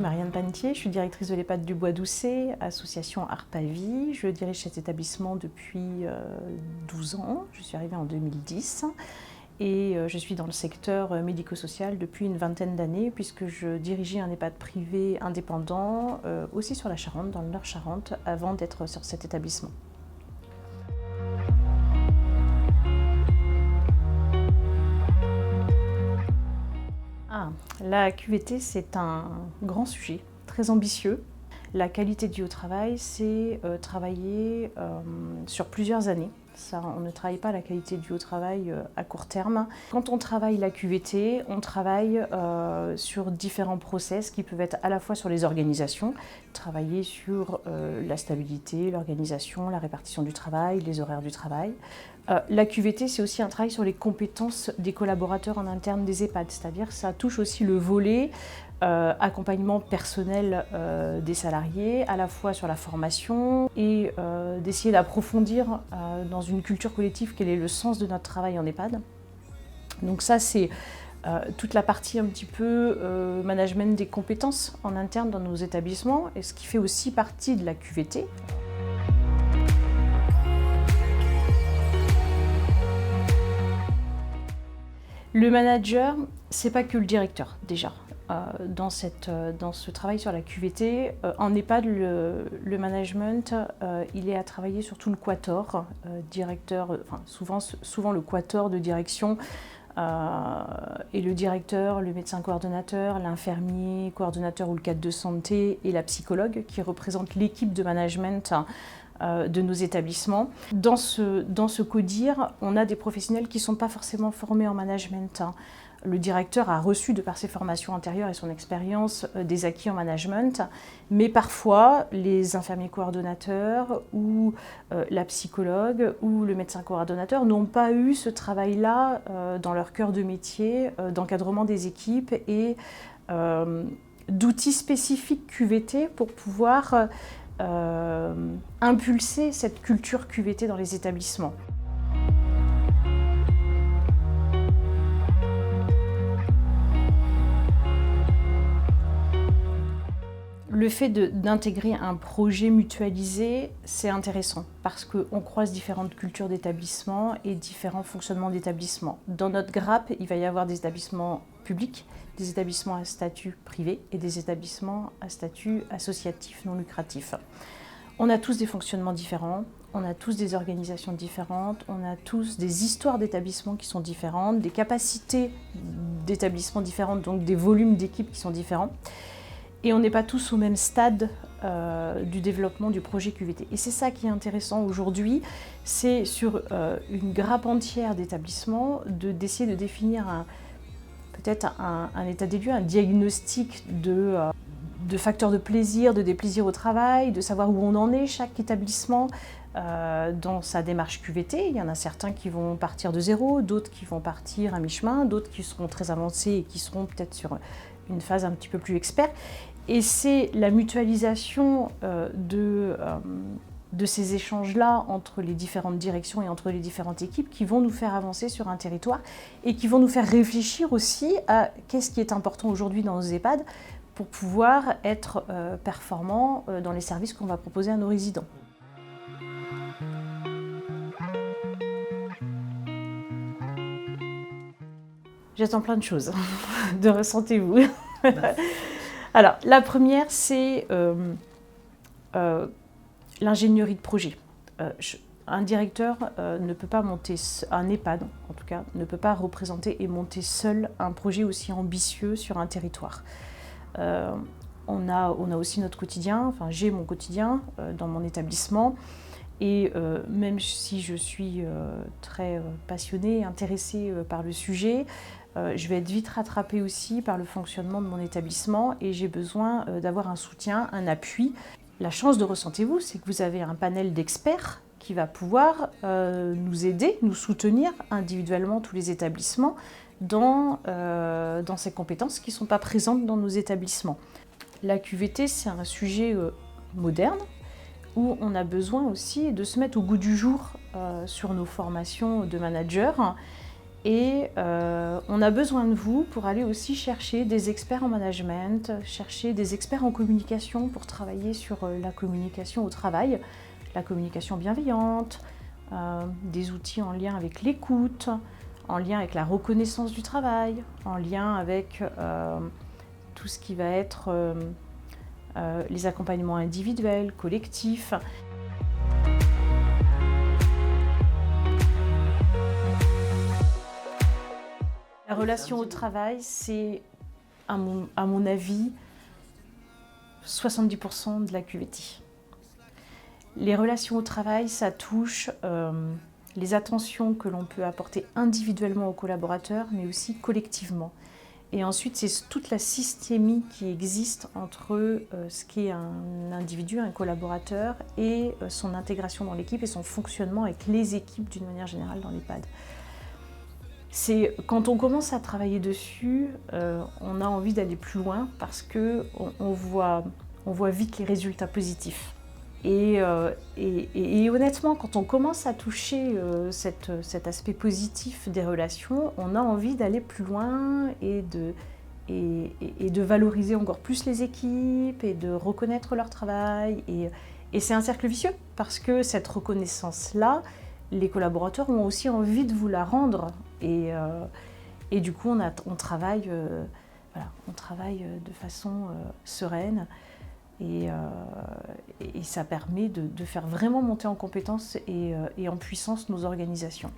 Marianne Panetier, je suis directrice de l'EHPAD du Bois d'Oucet, association ARPAVie. Je dirige cet établissement depuis 12 ans, je suis arrivée en 2010 et je suis dans le secteur médico-social depuis une vingtaine d'années puisque je dirigeais un EHPAD privé indépendant aussi sur la Charente, dans le Nord-Charente, avant d'être sur cet établissement. La QVT, c'est un grand sujet, très ambitieux. La qualité de vie au travail, c'est travailler sur plusieurs années. Ça, on ne travaille pas la qualité de vie au travail à court terme. Quand on travaille la QVT, on travaille sur différents process qui peuvent être à la fois sur les organisations, travailler sur la stabilité, l'organisation, la répartition du travail, les horaires du travail. La QVT, c'est aussi un travail sur les compétences des collaborateurs en interne des EHPAD, c'est-à-dire ça touche aussi le volet accompagnement personnel des salariés, à la fois sur la formation et d'essayer d'approfondir dans une culture collective quel est le sens de notre travail en EHPAD. Donc ça, c'est toute la partie un petit peu management des compétences en interne dans nos établissements, et ce qui fait aussi partie de la QVT. Le manager, c'est pas que le directeur, déjà. Dans ce travail sur la QVT, en EHPAD, le management, il est à travailler sur tout le quator, directeur, souvent le quator de direction, et le directeur, le médecin coordonnateur, l'infirmier coordonnateur ou le cadre de santé et la psychologue qui représentent l'équipe de management de nos établissements. Dans ce CODIR, on a des professionnels qui ne sont pas forcément formés en management. Le directeur a reçu, de par ses formations antérieures et son expérience, des acquis en management, mais parfois les infirmiers coordonnateurs ou la psychologue ou le médecin coordonnateur n'ont pas eu ce travail-là dans leur cœur de métier, d'encadrement des équipes et d'outils spécifiques QVT pour pouvoir impulser cette culture QVT dans les établissements. Le fait d'intégrer un projet mutualisé, c'est intéressant parce qu'on croise différentes cultures d'établissement et différents fonctionnements d'établissement. Dans notre grappe, il va y avoir des établissements publics, des établissements à statut privé et des établissements à statut associatif non lucratif. On a tous des fonctionnements différents, on a tous des organisations différentes, on a tous des histoires d'établissements qui sont différentes, des capacités d'établissements différentes, donc des volumes d'équipes qui sont différents. Et on n'est pas tous au même stade du développement du projet QVT. Et c'est ça qui est intéressant aujourd'hui, c'est sur une grappe entière d'établissements d'essayer de définir peut-être un état des lieux, un diagnostic de facteurs de plaisir, de déplaisir au travail, de savoir où on en est chaque établissement dans sa démarche QVT. Il y en a certains qui vont partir de zéro, d'autres qui vont partir à mi-chemin, d'autres qui seront très avancés et qui seront peut-être sur une phase un petit peu plus expert. Et c'est la mutualisation de ces échanges-là entre les différentes directions et entre les différentes équipes qui vont nous faire avancer sur un territoire et qui vont nous faire réfléchir aussi à qu'est-ce qui est important aujourd'hui dans nos EHPAD pour pouvoir être performants dans les services qu'on va proposer à nos résidents. J'attends plein de choses de Ressentez-vous. Alors, la première, c'est l'ingénierie de projet. Un directeur ne peut pas monter, un EHPAD en tout cas, ne peut pas représenter et monter seul un projet aussi ambitieux sur un territoire. On a aussi notre quotidien, enfin j'ai mon quotidien dans mon établissement. Et même si je suis très passionnée, intéressée par le sujet, je vais être vite rattrapée aussi par le fonctionnement de mon établissement et j'ai besoin d'avoir un soutien, un appui. La chance de Ressentez-vous, c'est que vous avez un panel d'experts qui va pouvoir nous aider, nous soutenir individuellement tous les établissements dans ces compétences qui ne sont pas présentes dans nos établissements. La QVT, c'est un sujet moderne, où on a besoin aussi de se mettre au goût du jour sur nos formations de managers Et on a besoin de vous pour aller aussi chercher des experts en management, chercher des experts en communication pour travailler sur la communication au travail, la communication bienveillante, des outils en lien avec l'écoute, en lien avec la reconnaissance du travail, en lien avec tout ce qui va être les accompagnements individuels, collectifs. La relation au travail, c'est, à mon avis, 70% de la QVT. Les relations au travail, ça touche les attentions que l'on peut apporter individuellement aux collaborateurs, mais aussi collectivement. Et ensuite, c'est toute la systémie qui existe entre ce qu'est un individu, un collaborateur, et son intégration dans l'équipe et son fonctionnement avec les équipes d'une manière générale dans l'EHPAD. C'est quand on commence à travailler dessus, on a envie d'aller plus loin parce qu'on voit vite les résultats positifs. Et honnêtement, quand on commence à toucher cet aspect positif des relations, on a envie d'aller plus loin et de valoriser encore plus les équipes et de reconnaître leur travail. Et c'est un cercle vicieux parce que cette reconnaissance-là, les collaborateurs ont aussi envie de vous la rendre. Et du coup, on travaille de façon sereine. Et ça permet de faire vraiment monter en compétence et en puissance nos organisations.